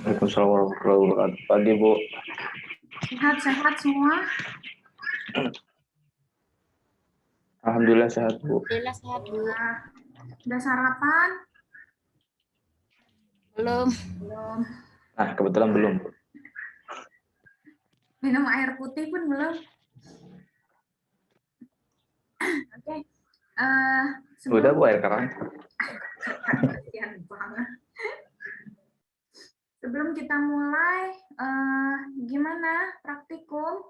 Waalaikumsalam warahmatullahi wabarakatuh. Pagi, Bu. Sehat-sehat semua? Alhamdulillah sehat, Bu. Alhamdulillah sehat, Bu. Udah sarapan? Belum. Belum. Nah, kebetulan belum, Bu. Minum air putih pun belum? Oke. Udah, Bu, air kerang. Kasihan banget. Sebelum kita mulai, gimana praktikum?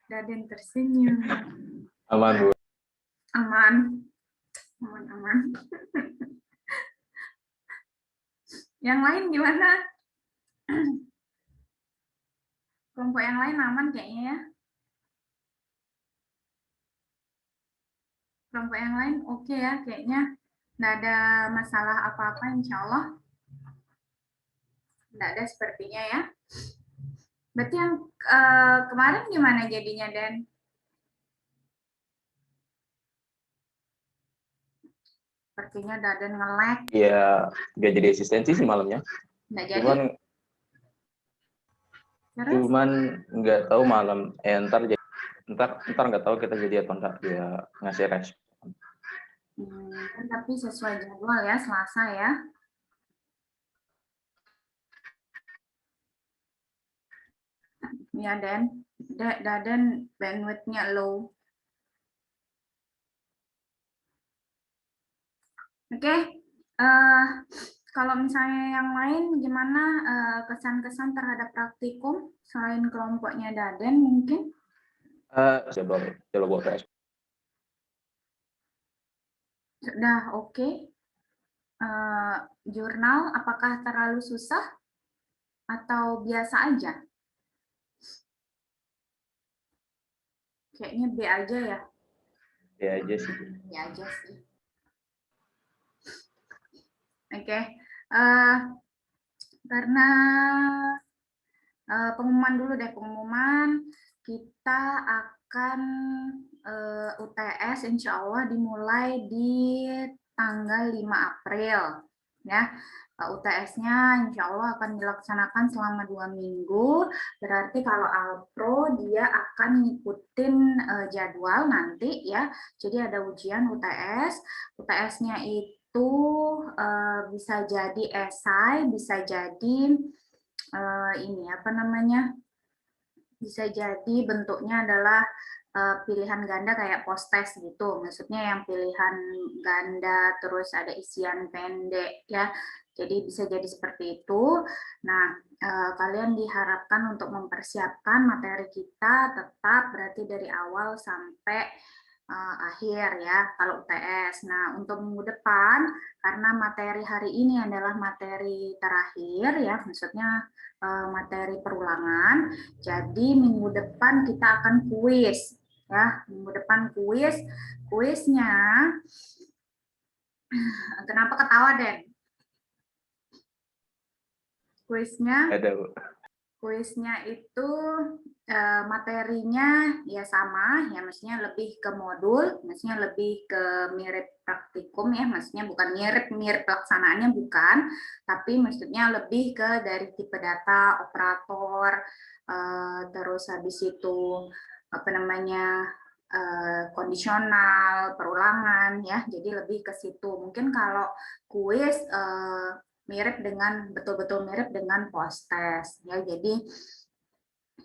Daden tersenyum. Aman, Bu. Aman. Aman-aman. Yang lain gimana? Kelompok yang lain aman kayaknya ya? Kelompok yang lain oke ya kayaknya. Nggak ada masalah apa-apa insya Allah. Nggak ada sepertinya ya. Berarti yang kemarin gimana jadinya, Dan? Sepertinya Daden nge-lag. Ya, nggak jadi asistensi sih malamnya. Nggak jadi? Cuman nggak tahu malam. Ntar nggak tahu kita jadi atau enggak dia ngasih respon. Tapi sesuai jadwal ya, Selasa ya. Ya, Dan. Daden bandwidth-nya low. Oke. Kalau misalnya yang lain gimana kesan-kesan terhadap praktikum selain kelompoknya Daden mungkin? Coba respon. Sudah oke. Jurnal apakah terlalu susah atau biasa aja? Kayaknya B aja ya. B aja sih. B aja sih. Oke. Karena pengumuman dulu deh, pengumuman kita akan UTS insya Allah dimulai di tanggal 5 April ya. UTS-nya insya Allah akan dilaksanakan selama 2 minggu, berarti kalau Alpro dia akan ngikutin jadwal nanti ya, jadi ada ujian UTS, UTS-nya itu bisa jadi esai, bisa jadi ini apa namanya, bisa jadi bentuknya adalah pilihan ganda kayak post test gitu, maksudnya yang pilihan ganda terus ada isian pendek ya, jadi bisa jadi seperti itu. Nah, kalian diharapkan untuk mempersiapkan materi kita tetap berarti dari awal sampai akhir ya kalau UTS. Nah, untuk minggu depan karena materi hari ini adalah materi terakhir ya, maksudnya materi perulangan. Jadi minggu depan kita akan kuis ya, minggu depan kuis. Kuisnya kenapa ketawa, Den? Kuisnya Ada, Bu. Kuisnya itu materinya ya sama ya, maksudnya lebih ke modul, maksudnya lebih ke mirip praktikum ya, maksudnya bukan mirip pelaksanaannya bukan, tapi maksudnya lebih ke dari tipe data, operator, terus habis itu apa namanya kondisional, perulangan ya, jadi lebih ke situ. Mungkin kalau kuis mirip dengan betul-betul mirip dengan post test ya, jadi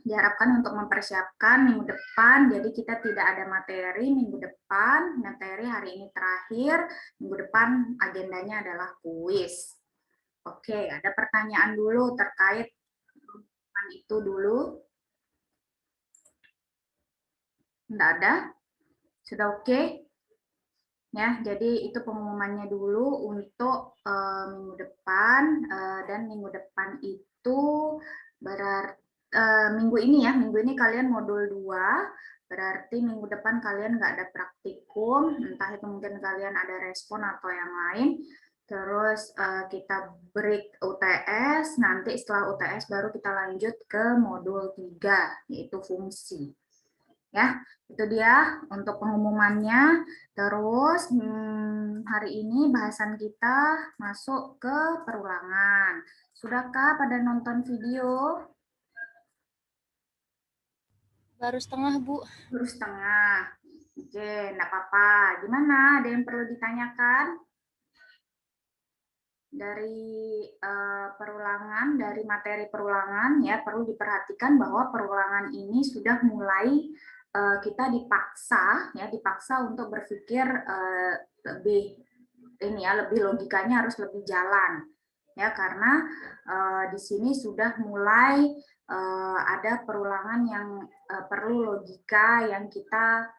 diharapkan untuk mempersiapkan minggu depan, jadi kita tidak ada materi minggu depan, materi hari ini terakhir, minggu depan agendanya adalah kuis. Oke, ada pertanyaan dulu terkait itu dulu? Tidak ada? Sudah oke? Ya, jadi itu pengumumannya dulu untuk minggu depan, dan minggu depan itu berarti minggu ini ya, minggu ini kalian modul 2, berarti minggu depan kalian nggak ada praktikum, entah itu mungkin kalian ada respon atau yang lain, terus kita break UTS, nanti setelah UTS baru kita lanjut ke modul 3, yaitu fungsi. Ya, itu dia untuk pengumumannya. Terus hari ini bahasan kita masuk ke perulangan. Sudahkah pada nonton video? Baru setengah, Bu. Baru setengah. Oke, enggak apa-apa. Gimana? Ada yang perlu ditanyakan? Dari perulangan, dari materi perulangan ya, perlu diperhatikan bahwa perulangan ini sudah mulai kita dipaksa untuk berpikir lebih ini ya, lebih logikanya harus lebih jalan ya, karena di sini sudah mulai ada perulangan yang perlu logika yang kita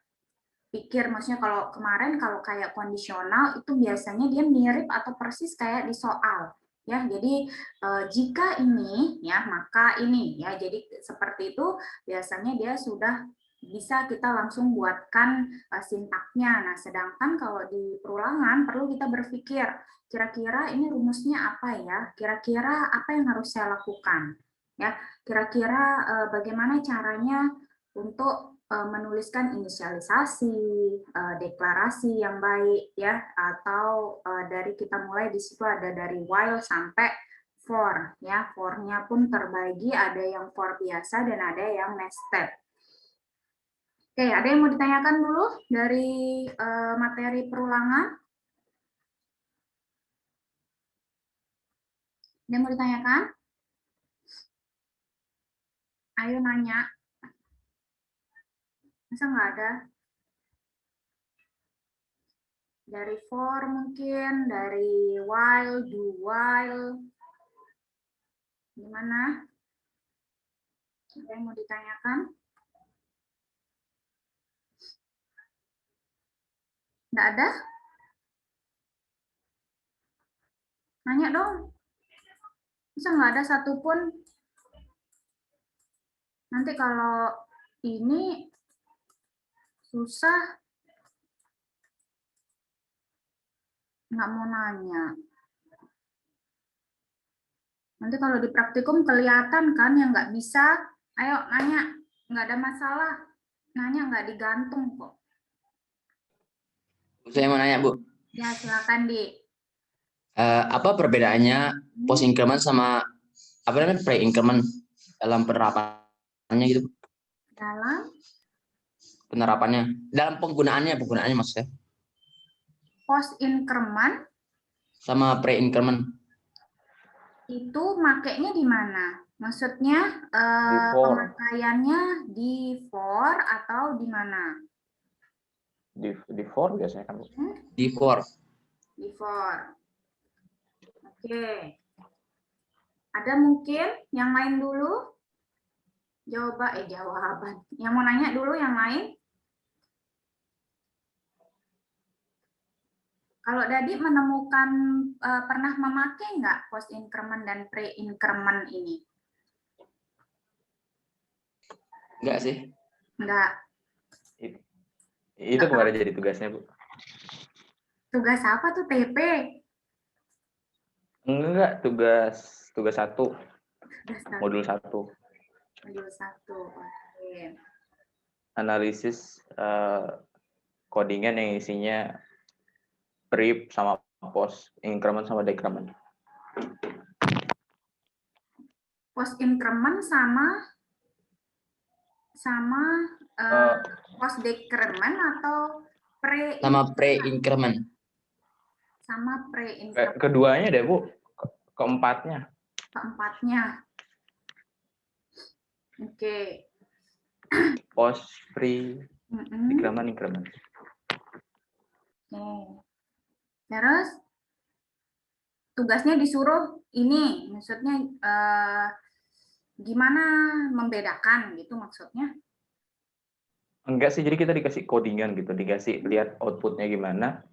pikir. Maksudnya kalau kemarin kalau kayak kondisional itu biasanya dia mirip atau persis kayak di soal ya. Jadi jika ini ya maka ini ya. Jadi seperti itu biasanya dia sudah bisa kita langsung buatkan sintaknya. Nah, sedangkan kalau di perulangan perlu kita berpikir kira-kira ini rumusnya apa ya? Kira-kira apa yang harus saya lakukan? Ya, kira-kira bagaimana caranya untuk menuliskan inisialisasi, deklarasi yang baik ya, atau dari kita mulai di situ ada dari while sampai for ya. For-nya pun terbagi, ada yang for biasa dan ada yang nested. Oke, ada yang mau ditanyakan dulu dari materi perulangan? Ada yang mau ditanyakan? Ayo nanya. Masa nggak ada? Dari for mungkin, dari while, do while. Gimana? Ada yang mau ditanyakan? Nggak ada? Nanya dong. Bisa nggak ada satupun? Nanti kalau ini susah, nggak mau nanya. Nanti kalau di praktikum kelihatan kan yang nggak bisa, ayo nanya, nggak ada masalah. Nanya nggak digantung kok. Saya mau nanya, Bu. Ya, silakan, Di. Apa perbedaannya post increment sama apa namanya pre-increment dalam penerapannya gitu? Dalam penggunaannya maksudnya. Post increment Sama pre-increment. itu makainya di mana? Maksudnya pemakaiannya di for atau di mana? Di for biasanya kan. Di for. Di for. Oke. Ada mungkin yang lain dulu? Jawaban. Yang mau nanya dulu yang lain? Kalau Dadi menemukan pernah memakai nggak post increment dan pre increment ini? Enggak sih. Enggak. Itu kemarin jadi tugasnya, Bu. Tugas apa tuh, TP? Enggak, tugas 1. Modul 1. Modul 1. Oke. Analisis codingan yang isinya pre sama post increment sama decrement. Post increment sama post decrement atau pre Sama pre-increment. sama pre increment. Keduanya deh, Bu. Keempatnya. Oke. Post, pre, decrement, increment. Oke. Terus tugasnya disuruh ini, maksudnya gimana membedakan gitu maksudnya? Enggak sih, jadi kita dikasih codingan gitu, dikasih lihat outputnya gimana,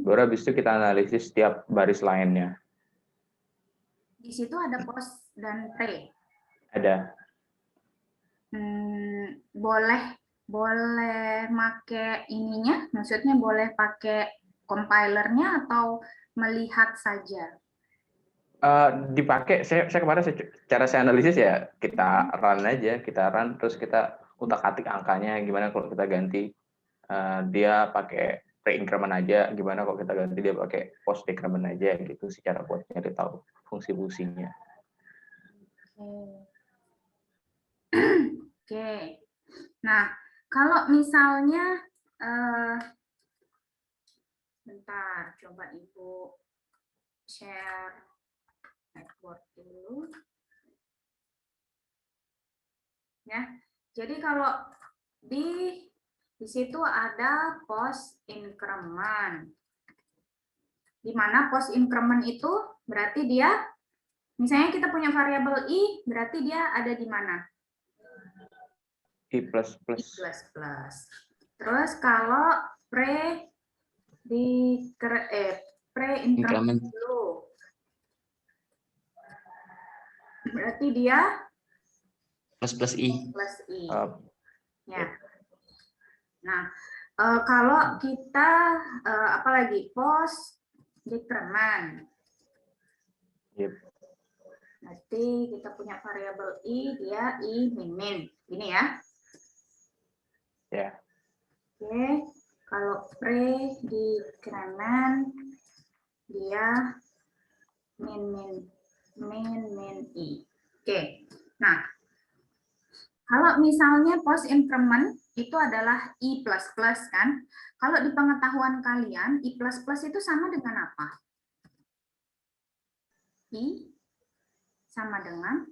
baru habis itu kita analisis setiap baris lainnya. Di situ ada post dan pre. Ada. Boleh make ininya, maksudnya boleh pakai compilernya atau melihat saja? Dipakai, saya kemarin cara saya analisis ya kita run aja, terus kita utak-atik angkanya, gimana kalau kita ganti dia pakai pre-increment aja, gimana kalau kita ganti dia pakai post decrement aja gitu, secara buat nyari tahu fungsi-fungsinya. Oke. Nah, kalau misalnya bentar, coba Ibu share whiteboard dulu. Ya. Jadi kalau di situ ada post increment. Di mana post increment itu berarti dia, misalnya kita punya variabel I, berarti dia ada di mana? I plus plus. I plus plus. Terus kalau pre-increment dulu, berarti dia plus I. plus I. Ya. Yep. Nah, kalau kita apalagi post decrement. Yep. Berarti kita punya variabel I, dia I min. Ini ya. Ya. Oke, kalau pre-decrement dia min I. Oke. Nah, kalau misalnya post increment itu adalah I++ kan? Kalau di pengetahuan kalian, I++ itu sama dengan apa? I sama dengan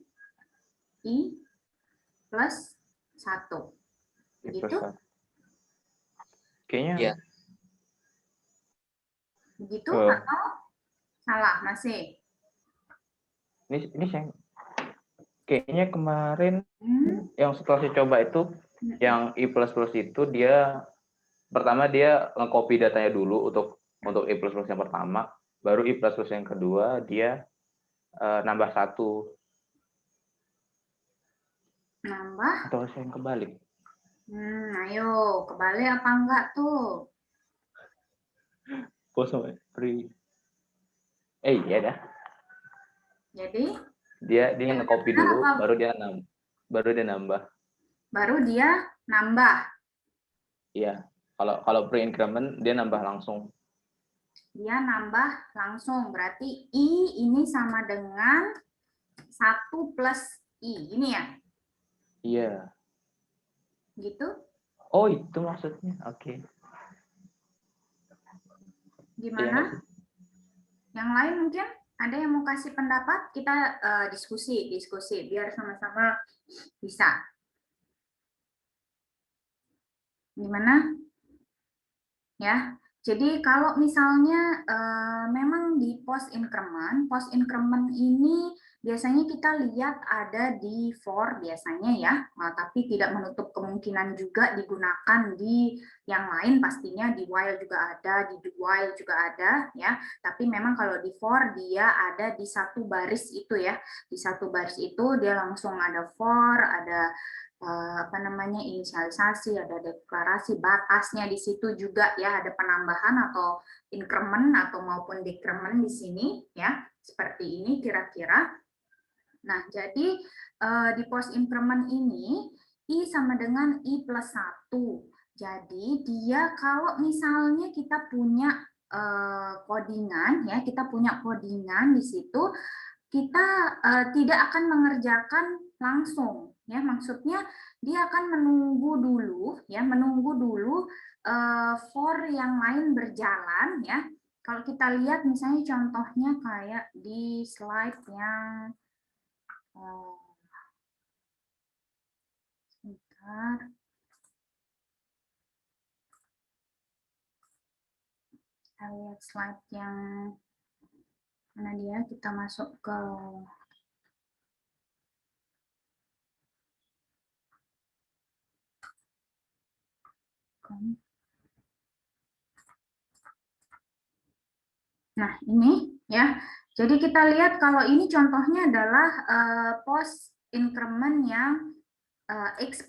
I plus 1. Begitu? Kayaknya Iya. Begitu atau salah masih? Ini yang kayaknya kemarin yang setelah saya coba itu yang I++ itu dia pertama dia nge-copy datanya dulu untuk I++ yang pertama, baru I++ yang kedua dia nambah 1. Nambah? Atau saya yang kebalik? Ayo, kebalik apa enggak tuh? Iya dah. Jadi dia nge-copy dulu, apa? baru dia nambah. Baru dia nambah. Iya. Kalau pre-increment dia nambah langsung. Dia nambah langsung. Berarti I ini sama dengan 1 plus I. Ini ya? Iya. Gitu? Oh, itu maksudnya. Oke. Gimana? Yang lain mungkin ada yang mau kasih pendapat? Kita diskusi biar sama-sama bisa. Gimana? Ya. Jadi kalau misalnya memang di post increment ini biasanya kita lihat ada di for biasanya ya, tapi tidak menutup kemungkinan juga digunakan di yang lain, pastinya di while juga ada, di do while juga ada ya. Tapi memang kalau di for dia ada di satu baris itu ya, di satu baris itu dia langsung ada for, ada inisialisasi, ada deklarasi, batasnya di situ juga ya, ada penambahan atau increment atau maupun decrement di sini ya, seperti ini kira-kira. Nah, jadi di post increment ini I sama dengan I plus 1. Jadi dia kalau misalnya kita punya codingan ya, kita punya codingan di situ, kita tidak akan mengerjakan langsung ya, maksudnya dia akan menunggu dulu for yang lain berjalan ya. Kalau kita lihat misalnya contohnya kayak di slide yang sebentar. Kita lihat slide yang mana dia, kita masuk ke nah ini ya. Jadi kita lihat kalau ini contohnya adalah post increment yang X++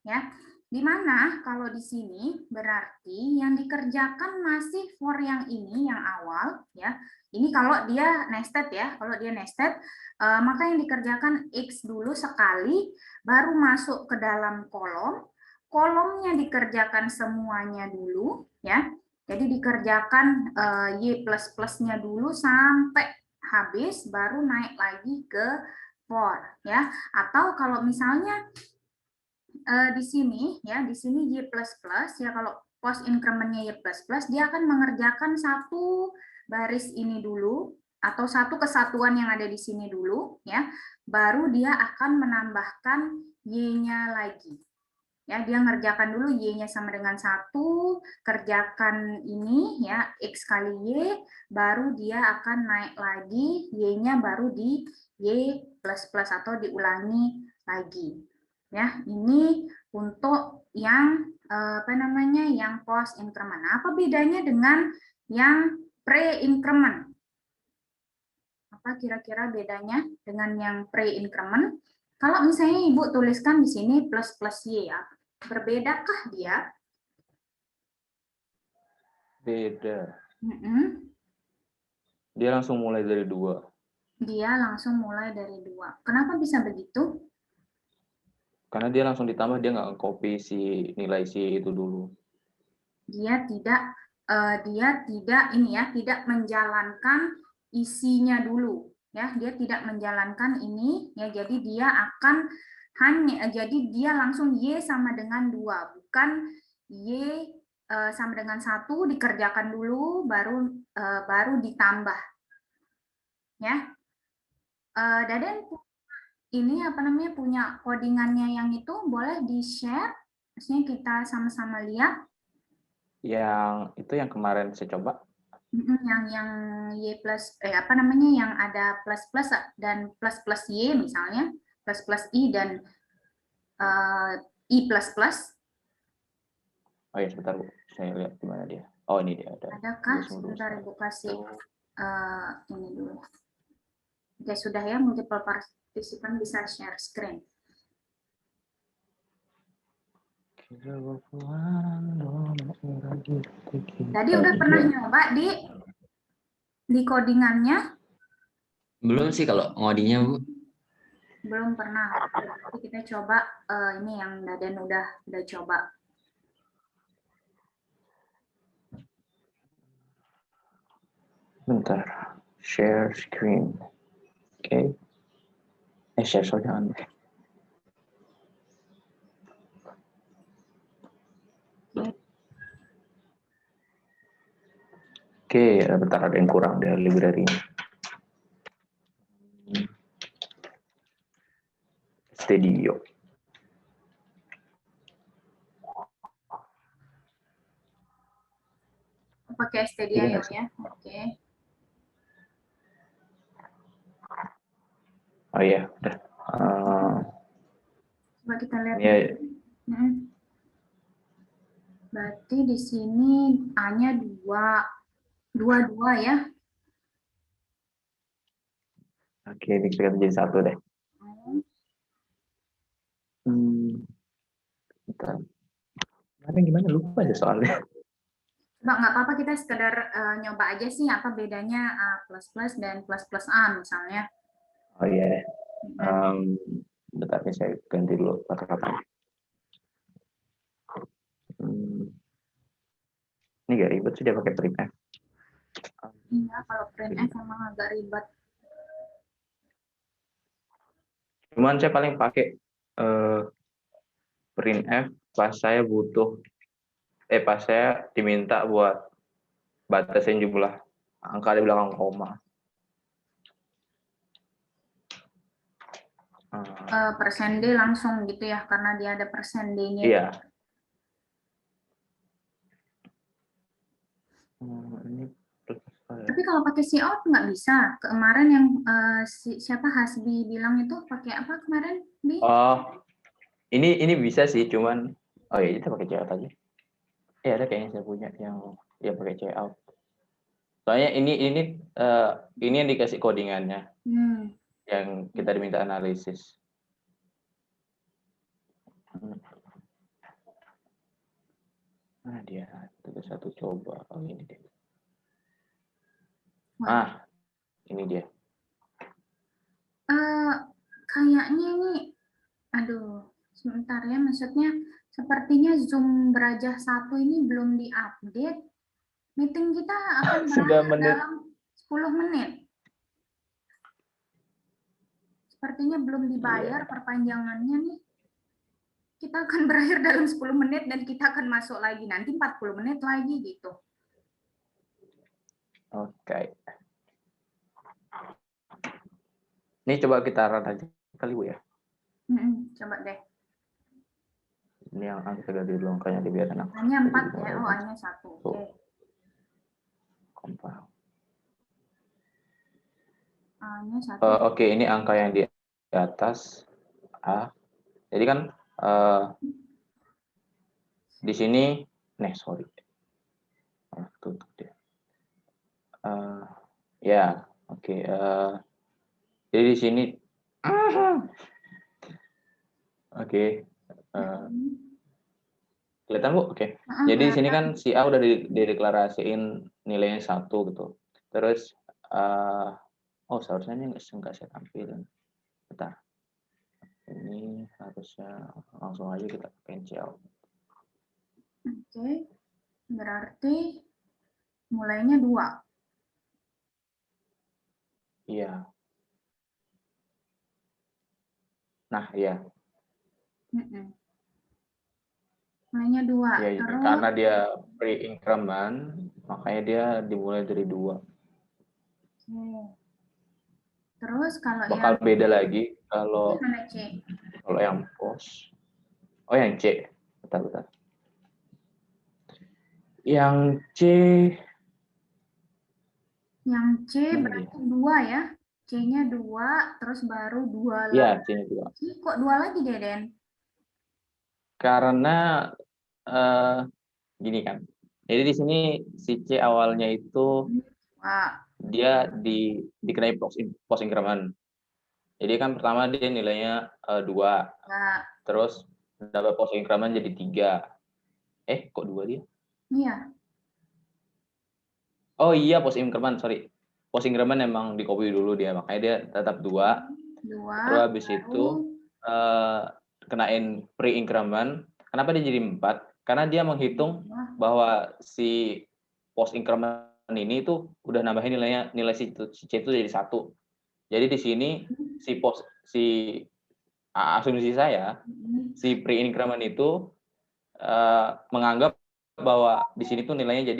ya. Di mana kalau di sini berarti yang dikerjakan masih for yang ini yang awal ya. Ini kalau dia nested ya, kalau dia nested maka yang dikerjakan X dulu sekali baru masuk ke dalam kolom. Kolomnya dikerjakan semuanya dulu ya. Jadi dikerjakan Y plus-plusnya dulu sampai habis baru naik lagi ke for ya. Atau kalau misalnya di sini ya, di sini Y++ ya, kalau post incrementnya Y++, dia akan mengerjakan satu baris ini dulu atau satu kesatuan yang ada di sini dulu ya, baru dia akan menambahkan Y-nya lagi. Ya, dia ngerjakan dulu Y-nya sama dengan 1, kerjakan ini ya X kali Y, baru dia akan naik lagi Y-nya baru di Y++ atau diulangi lagi. Ya, ini untuk yang apa namanya yang post increment. Apa bedanya dengan yang pre increment? Apa kira-kira bedanya dengan yang pre increment? Kalau misalnya Ibu tuliskan di sini plus plus Y ya, berbedakah dia? Beda. Mm-mm. Dia langsung mulai dari 2. Dia langsung mulai dari 2. Kenapa bisa begitu? Karena dia langsung ditambah, dia nggak copy si nilai si itu dulu. Dia tidak ini ya, tidak menjalankan isinya dulu ya, dia tidak menjalankan ini ya, jadi dia akan jadi dia langsung Y sama dengan 2, bukan Y sama dengan 1 dikerjakan dulu baru ditambah ya. Daden ini apa namanya punya codingannya yang itu boleh di-share, maksudnya kita sama-sama lihat. Yang itu yang kemarin saya coba. Yang Y plus apa namanya yang ada plus plus dan plus plus Y misalnya, plus plus I dan I plus plus. Oh ya, sebentar Bu, saya lihat di mana dia. Oh, ini dia ada. Adakah? Sebentar Ibu kasih ini dulu. Oke, sudah ya, multiple partisipan bisa share screen. Tadi udah pernah nyoba di codingannya? Belum sih kalau ngodingnya, Bu. Belum pernah. Jadi kita coba ini yang Daden udah coba. Bentar. Share screen. Oke. Share jangan. Oke, bentar ada yang kurang dari library ini. Studio. Pakai Stadia ya. Oke. Oh iya, udah. Coba kita lihat. Ya. Berarti di sini A-nya 2 ya. Oke, kita jadi 1 deh. Bentar. Tapi gimana lupa aja soalnya. Coba nggak apa-apa, kita sekedar nyoba aja sih apa bedanya A++ dan plus A misalnya. Oh iya. Bentar saya ganti dulu kata-katanya. Ini gak ribet sih dia pakai printf. Iya, kalau printf memang agak ribet. Cuman saya paling pakai printf pas saya butuh pas saya diminta buat batasin jumlah angka di belakang koma. Persen D langsung gitu ya, karena dia ada persen D-nya. Iya. Tapi kalau pakai cout nggak bisa. Kemarin yang siapa Hasbi bilang itu pakai apa kemarin, Bi? Oh, ini bisa sih, cuman oh ya kita pakai cout aja. Ada kayaknya saya punya yang dia pakai cout. Soalnya ini yang dikasih codingannya, yang kita diminta analisis. Mana dia? 31 coba. Oh, ini dia. Wah, Ini dia. kayaknya ini, aduh, sebentar ya, maksudnya sepertinya Zoom Berajah 1 ini belum diupdate. Meeting kita akan Sudah berakhir menit. dalam 10 menit. Sepertinya belum dibayar Iya. perpanjangannya nih. Kita akan berakhir dalam 10 menit dan kita akan masuk lagi nanti 40 menit lagi gitu. Oke. Ini coba kita run aja kali Bu ya. Coba deh. Ini yang angka tadi dulu angkanya dibiarkan angka. Hanya 4 ya. Oh, hanya 1. Oke. Kompa. Hanya 1. Oke, ini angka yang di atas A. Jadi kan di sini, sorry. Tutup dia. Ya, oke. Jadi di sini, oke. Kelihatan Bu? Oke. Jadi di sini kan si A udah dideklarasiin nilainya 1 gitu. Terus, seharusnya ini nggak saya tampilin. Bentar. Ini harusnya langsung aja kita cancel. Oke. Berarti mulainya 2. Iya. Nah, iya. Mulainya 2. Iya, Terus karena dia pre-increment, makanya dia dimulai dari 2. oke. Terus kalau Bakal yang beda lagi kalau mana C? yang pos. Oh, yang C. Bentar. Yang C. Yang C Mana berarti 2 ya. C-nya 2, terus baru 2 Iya, lagi. C-nya 2. Kok 2 lagi, Deden? Karena gini kan. Jadi di sini si C awalnya itu dia dikenai post increment. Jadi kan pertama dia nilainya 2. Terus dapat post increment jadi 3. Kok 2 dia? Iya. Oh iya, post increment, sorry. Post increment emang di copy dulu dia, makanya dia tetap 2. Terus habis itu kenain pre increment. Kenapa dia jadi 4? Karena dia menghitung bahwa si post increment ini tuh udah nambahin nilai si C itu jadi 1. Jadi di sini asumsi saya si pre increment itu menganggap bahwa di sini tuh nilainya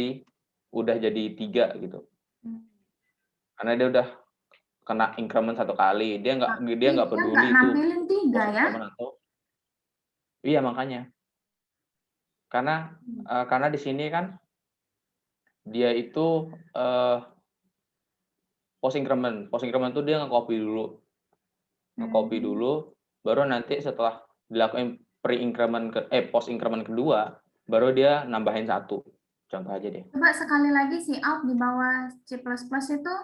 udah jadi 3 gitu. Karena dia udah kena increment 1 kali, dia nggak peduli itu nampilin 3 ya. Atau iya, makanya. Karena di sini kan dia itu post increment tuh dia nge-copy dulu, baru nanti setelah dilakukan post increment kedua, baru dia nambahin 1. Contoh aja deh. Coba sekali lagi si out di bawah C++ itu.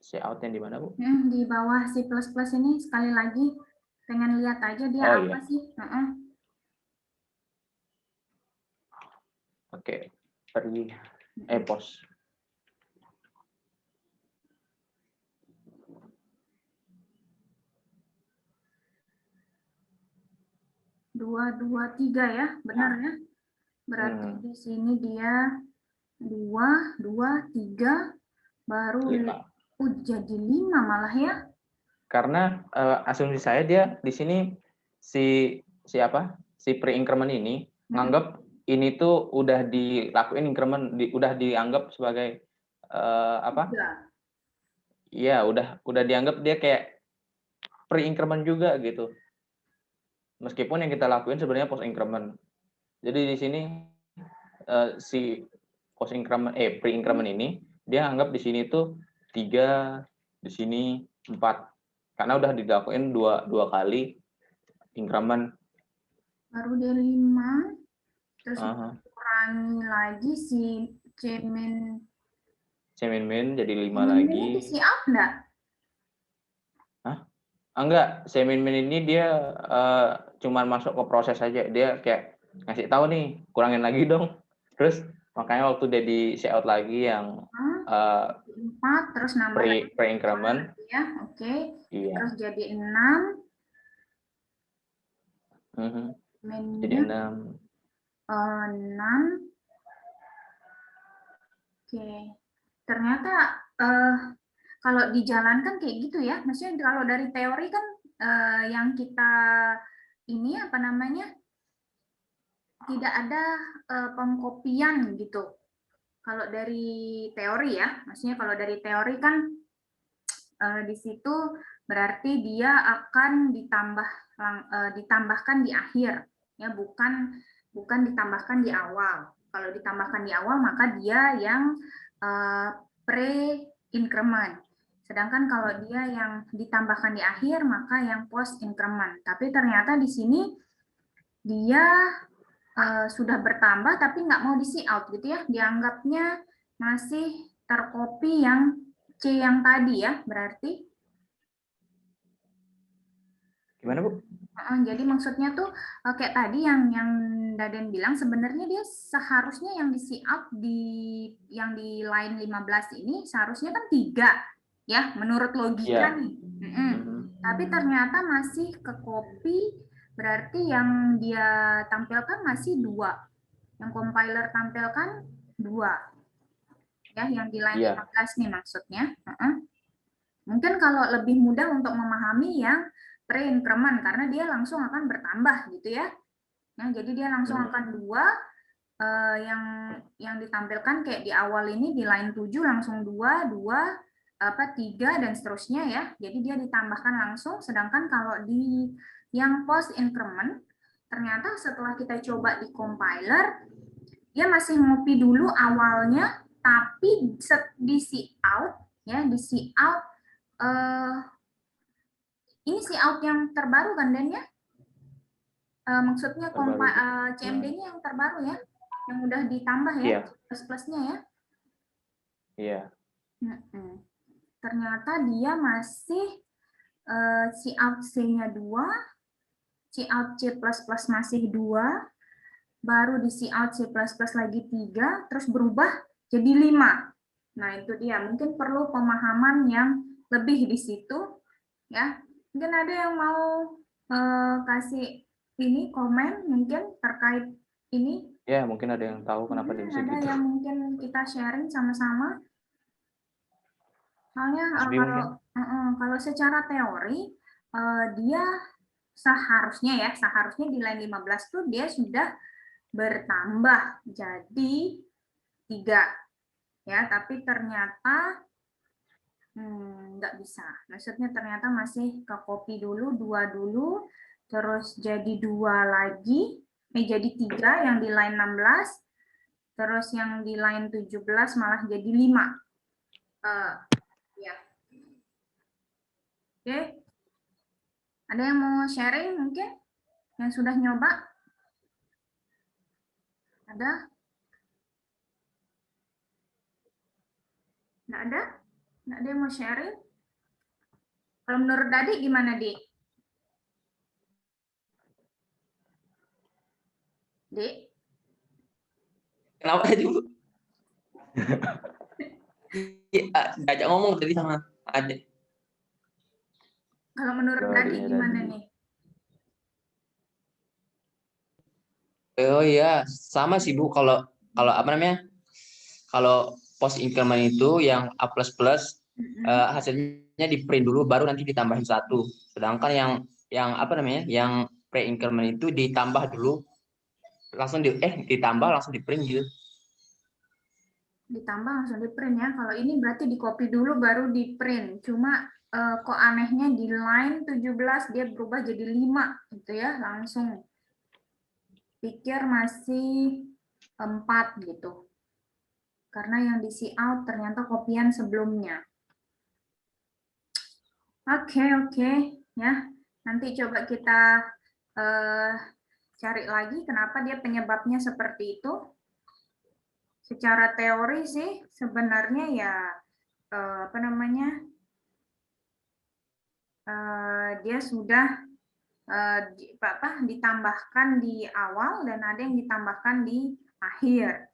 Si out yang di mana, Bu? Di bawah C++ ini sekali lagi. Pengen lihat aja dia apa sih. Oke. Pergi post. Dua, 3 ya, benar ya? Berarti di sini dia 2, 3, baru 5. Jadi 5 malah ya? Karena asumsi saya dia di sini si pre-increment ini nganggap ini tuh udah dilakuin increment, udah dianggap sebagai Iya, udah dianggap dia kayak pre-increment juga gitu. Meskipun yang kita lakuin sebenarnya post increment. Jadi di sini si pre-increment ini dia anggap di sini tuh 3, di sini 4. Karena udah dilakuin dua kali increment. Baru dia 5. Terus kurangi lagi si C-min jadi 5 lagi. Ini si up enggak? Enggak, C-min ini dia cuman masuk ke proses aja. Dia kayak ngasih tahu nih, kurangin lagi dong. Terus makanya waktu dia di share out lagi yang 4 terus nambah lagi pre-increment, ya, oke. iya. Terus jadi 6. Jadi 6. 6. Oke. Ternyata kalau dijalankan kayak gitu ya. Maksudnya kalau dari teori kan yang kita ini apa namanya? Tidak ada pengkopian gitu. Kalau dari teori ya, maksudnya kalau dari teori kan di situ berarti dia akan ditambahkan di akhir, ya bukan ditambahkan di awal. Kalau ditambahkan di awal maka dia yang pre-increment. Sedangkan kalau dia yang ditambahkan di akhir maka yang post-increment. Tapi ternyata di sini dia sudah bertambah tapi nggak mau di out gitu ya, dianggapnya masih tercopy yang C yang tadi ya, berarti Gimana, Bu? jadi maksudnya tuh kayak tadi yang Daden bilang sebenarnya dia seharusnya yang di out yang di line 15 ini seharusnya kan 3 ya menurut logika nih. Tapi ternyata masih ke copy, berarti yang dia tampilkan masih 2. Yang compiler tampilkan 2. Ya, yang di line 15 nih maksudnya. Mungkin kalau lebih mudah untuk memahami yang pre-increment karena dia langsung akan bertambah gitu ya. Jadi dia langsung akan 2 yang ditampilkan kayak di awal ini di line 7 langsung 2, 3 dan seterusnya ya. Jadi dia ditambahkan langsung, sedangkan kalau di yang post increment ternyata setelah kita coba di compiler dia masih ngopi dulu awalnya, tapi di cout ya, di cout ini cout yang terbaru kan Den ya? Maksudnya CMD-nya yang terbaru ya, yang udah ditambah ya, plus-plusnya ya. Iya. Ternyata dia masih cout C-nya 2, cout C++ masih 2, baru di cout C++ lagi 3, terus berubah jadi 5. Nah, itu dia. Mungkin perlu pemahaman yang lebih di situ. Ya, mungkin ada yang mau kasih ini komen mungkin terkait ini. Ya, mungkin ada yang tahu kenapa dia bisa ada gitu. yang mungkin kita sharing sama-sama. Soalnya kalau secara teori dia seharusnya di line 15 tuh dia sudah bertambah jadi 3 ya, tapi ternyata nggak bisa. Maksudnya ternyata masih ke copy dulu 2 dulu, terus jadi 2 lagi, jadi 3 yang di line 16, terus yang di line 17 malah jadi 5. Ya. Oke. Ada yang mau sharing mungkin? Yang sudah nyoba? Ada? Nggak ada? Nggak ada yang mau sharing? Kalau menurut Dadi gimana, Dik? Dik? Kenapa tadi, Bu? Diajak ngomong tadi sama Ade. Kalau menurut Dadi gimana nih? Oh iya, sama sih Bu. Kalau apa namanya? Kalau post increment itu yang A++, hasilnya di print dulu baru nanti ditambahin 1. Sedangkan yang apa namanya? Yang pre increment itu ditambah dulu langsung ditambah langsung di print gitu. Ditambah langsung di print ya. Kalau ini berarti di copy dulu baru di print. Cuma kok anehnya di line 17 dia berubah jadi 5 gitu ya, langsung. Pikir masih 4 gitu. Karena yang di out ternyata kopian sebelumnya. Oke, ya. Nanti coba kita cari lagi kenapa dia penyebabnya seperti itu. Secara teori sih sebenarnya ya apa namanya? Dia sudah ditambahkan di awal dan ada yang ditambahkan di akhir.